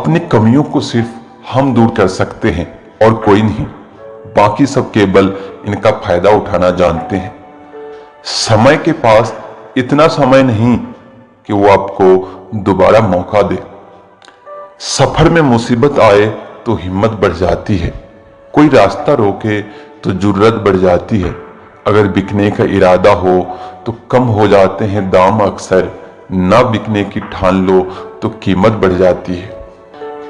अपनी कमियों को सिर्फ हम दूर कर सकते हैं और कोई नहीं। बाकी सब केवल इनका फायदा उठाना जानते हैं। समय के पास इतना समय नहीं कि वो आपको दोबारा मौका दे। सफर में मुसीबत आए तो हिम्मत बढ़ जाती है, कोई रास्ता रोके तो जुर्रत बढ़ जाती है। अगर बिकने का इरादा हो तो कम हो जाते हैं दाम अक्सर, ना बिकने की ठान लो तो कीमत बढ़ जाती है।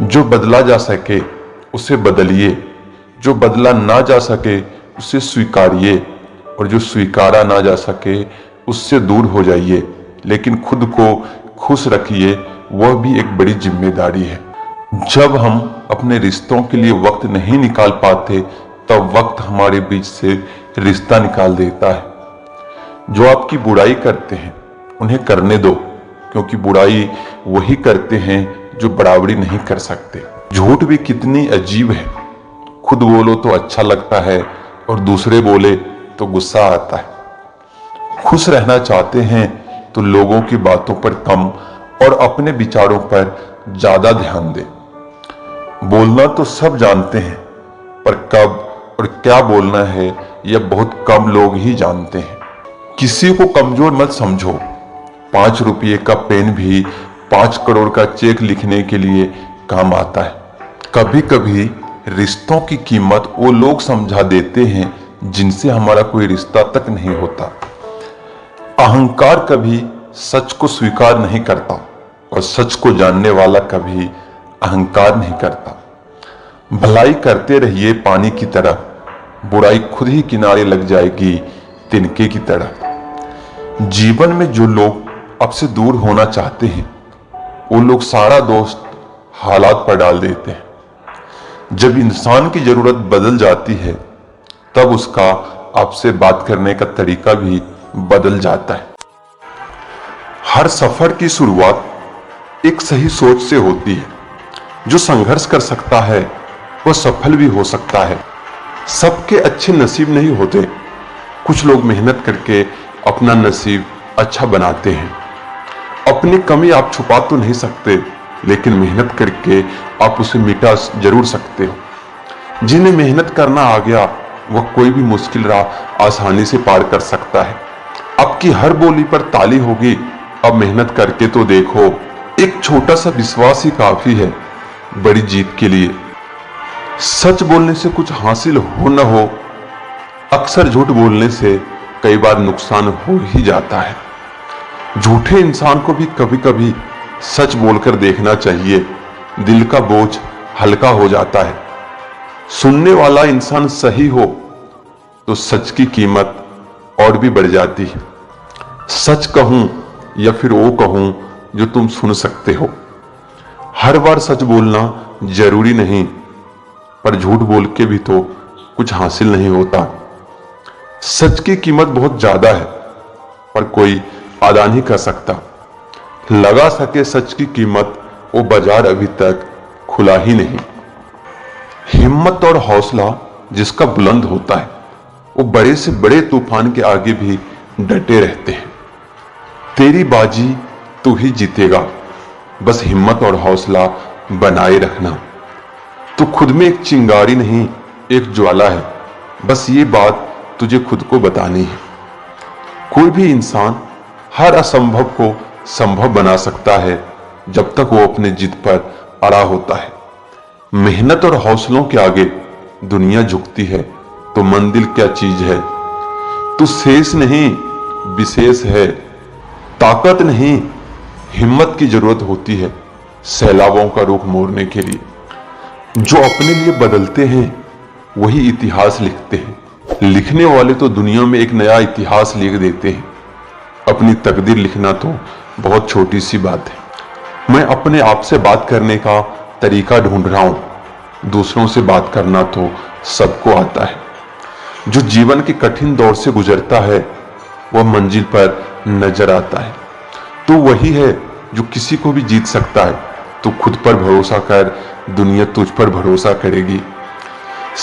जो बदला जा सके उसे बदलिए, जो बदला ना जा सके उसे स्वीकारिए, और जो स्वीकारा ना जा सके उससे दूर हो जाइए। लेकिन खुद को खुश रखिए, वह भी एक बड़ी जिम्मेदारी है। जब हम अपने रिश्तों के लिए वक्त नहीं निकाल पाते तब वक्त हमारे बीच से रिश्ता निकाल देता है। जो आपकी बुराई करते हैं उन्हें करने दो, क्योंकि बुराई वही करते हैं जो बराबरी नहीं कर सकते। झूठ भी कितनी अजीब है, खुद बोलो तो अच्छा लगता है और दूसरे बोले तो गुस्सा आता है। खुश रहना चाहते हैं तो लोगों की बातों पर कम और अपने विचारों पर ज्यादा ध्यान दें। बोलना तो सब जानते हैं, पर कब और क्या बोलना है यह बहुत कम लोग ही जानते हैं। किसी को कमजोर मत समझो, 5 रुपये का पेन भी 5 करोड़ का चेक लिखने के लिए काम आता है। कभी कभी रिश्तों की कीमत वो लोग समझा देते हैं जिनसे हमारा कोई रिश्ता तक नहीं होता। अहंकार कभी सच को स्वीकार नहीं करता और सच को जानने वाला कभी अहंकार नहीं करता। भलाई करते रहिए पानी की तरह, बुराई खुद ही किनारे लग जाएगी तिनके की तरह। जीवन में जो लोग आपसे दूर होना चाहते हैं वो लोग सारा दोष हालात पर डाल देते हैं। जब इंसान की जरूरत बदल जाती है तब उसका आपसे बात करने का तरीका भी बदल जाता है। हर सफर की शुरुआत एक सही सोच से होती है। जो संघर्ष कर सकता है वह सफल भी हो सकता है। सबके अच्छे नसीब नहीं होते, कुछ लोग मेहनत करके अपना नसीब अच्छा बनाते हैं। अपनी कमी आप छुपा तो नहीं सकते, लेकिन मेहनत करके आप उसे मिटा जरूर सकते हो। जिन्हें मेहनत करना आ गया वह कोई भी मुश्किल राह आसानी से पार कर सकता है। आपकी हर बोली पर ताली होगी, अब मेहनत करके तो देखो। एक छोटा सा विश्वास ही काफी है बड़ी जीत के लिए। सच बोलने से कुछ हासिल हो न हो, अक्सर झूठ बोलने से कई बार नुकसान हो ही जाता है। झूठे इंसान को भी कभी कभी सच बोलकर देखना चाहिए, दिल का बोझ हल्का हो जाता है। सुनने वाला इंसान सही हो तो सच की कीमत और भी बढ़ जाती है। सच कहूं या फिर वो कहूं जो तुम सुन सकते हो। हर बार सच बोलना जरूरी नहीं, पर झूठ बोल के भी तो कुछ हासिल नहीं होता। सच की कीमत बहुत ज्यादा है, पर कोई अदा नहीं कर सकता। लगा सके सच की कीमत, वो बाजार अभी तक खुला ही नहीं। हिम्मत और हौसला जिसका बुलंद होता है वो बड़े से बड़े तूफान के आगे भी डटे रहते हैं। तेरी बाजी तू ही जीतेगा, बस हिम्मत और हौसला बनाए रखना। तू खुद में एक चिंगारी नहीं, एक ज्वाला है, बस ये बात तुझे खुद को बतानी है। कोई भी इंसान हर असंभव को संभव बना सकता है जब तक वो अपने जिद पर अड़ा होता है। मेहनत और हौसलों के आगे दुनिया झुकती है तो मंजिल क्या चीज है। तू शेष नहीं विशेष है, ताकत नहीं हिम्मत की जरूरत होती है सैलाबों का रुख मोड़ने के लिए। जो अपने लिए बदलते हैं वही इतिहास लिखते हैं। लिखने वाले तो दुनिया में एक नया इतिहास लिख देते हैं। अपनी तकदीर लिखना तो बहुत छोटी सी बात है। मैं अपने आप से बात करने का तरीका ढूंढ रहा हूं। दूसरों से बात करना तो सबको आता है। जो जीवन के कठिन दौर से गुजरता है वह मंजिल पर नजर आता है। तो वही है जो किसी को भी जीत सकता है। तू खुद पर भरोसा कर, दुनिया तुझ पर भरोसा करेगी।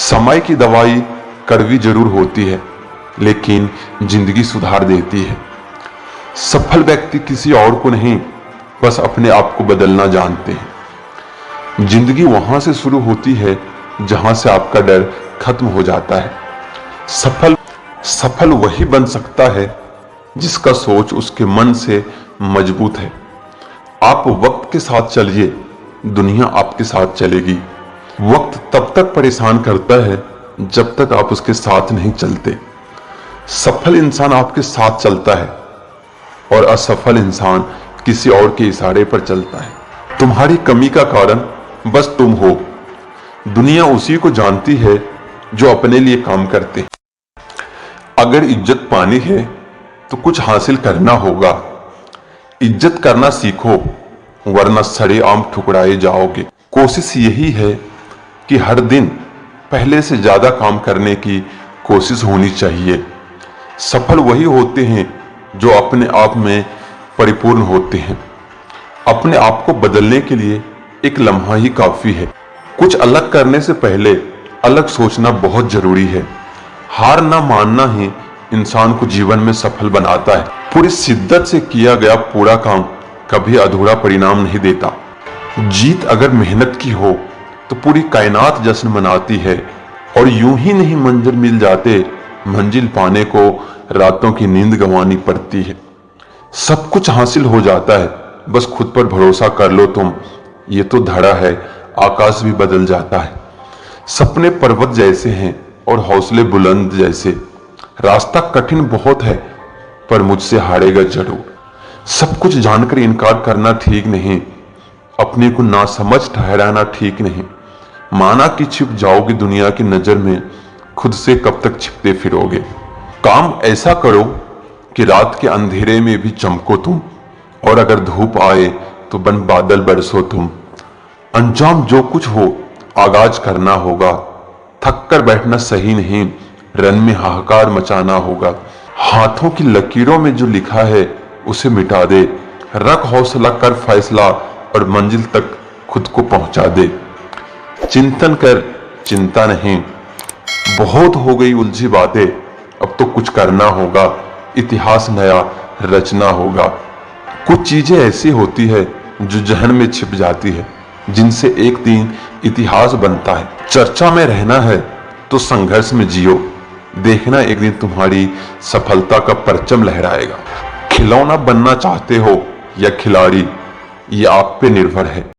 समय की दवाई कड़वी जरूर होती है, लेकिन जिंदगी सुधार देती है। सफल व्यक्ति किसी और को नहीं, बस अपने आप को बदलना जानते हैं। जिंदगी वहां से शुरू होती है जहां से आपका डर खत्म हो जाता है। सफल वही बन सकता है जिसका सोच उसके मन से मजबूत है। आप वक्त के साथ चलिए, दुनिया आपके साथ चलेगी। वक्त तब तक परेशान करता है जब तक आप उसके साथ नहीं चलते। सफल इंसान आपके साथ चलता है और असफल इंसान किसी और के इशारे पर चलता है। तुम्हारी कमी का कारण बस तुम हो। दुनिया उसी को जानती है जो अपने लिए काम करते हैं। अगर इज्जत पानी है तो कुछ हासिल करना होगा। इज्जत करना सीखो, वरना सड़े आम ठुकराए जाओगे। कोशिश यही है कि हर दिन पहले से ज्यादा काम करने की कोशिश होनी चाहिए। सफल वही होते हैं जो अपने आप में परिपूर्ण होते हैं। अपने आप को बदलने के लिए एक लम्हा ही काफी है। कुछ अलग करने से पहले अलग सोचना बहुत जरूरी है। हार ना मानना ही इंसान को जीवन में सफल बनाता है। पूरी शिद्दत से किया गया पूरा काम कभी अधूरा परिणाम नहीं देता। जीत अगर मेहनत की हो तो पूरी कायनात जश्न मनाती है। और यूं ही नहीं मंजिल मिल जाते, मंजिल पाने को रातों की नींद गंवानी पड़ती है। सब कुछ हासिल हो जाता है, बस खुद पर भरोसा कर लो तुम। ये तो धड़ा है, आकाश भी बदल जाता है। सपने पर्वत जैसे हैं और हौसले बुलंद जैसे। रास्ता कठिन बहुत है पर मुझसे हारेगा जरूर। सब कुछ जानकर इनकार करना ठीक नहीं, अपने को नासमझ ठहराना ठीक नहीं। माना कि छिप जाओगे दुनिया की नजर में, खुद से कब तक छिपते फिरोगे। काम ऐसा करो कि रात के अंधेरे में भी चमको तुम, और अगर धूप आए तो बन बादल बरसो तुम। अंजाम जो कुछ हो आगाज करना होगा। थक कर बैठना सही नहीं, रन में हाहाकार मचाना होगा। हाथों की लकीरों में जो लिखा है उसे मिटा दे। रख हौसला, कर फैसला और मंजिल तक खुद को पहुंचा दे। चिंतन कर, चिंता नहीं। बहुत हो गई उलझी बातें, अब तो कुछ करना होगा। इतिहास नया रचना होगा। कुछ चीजें ऐसी होती है जो जहन में छिप जाती है, जिनसे एक दिन इतिहास बनता है। चर्चा में रहना है तो संघर्ष में जियो। देखना एक दिन तुम्हारी सफलता का परचम लहराएगा। खिलौना बनना चाहते हो या खिलाड़ी, ये आप पे निर्भर है।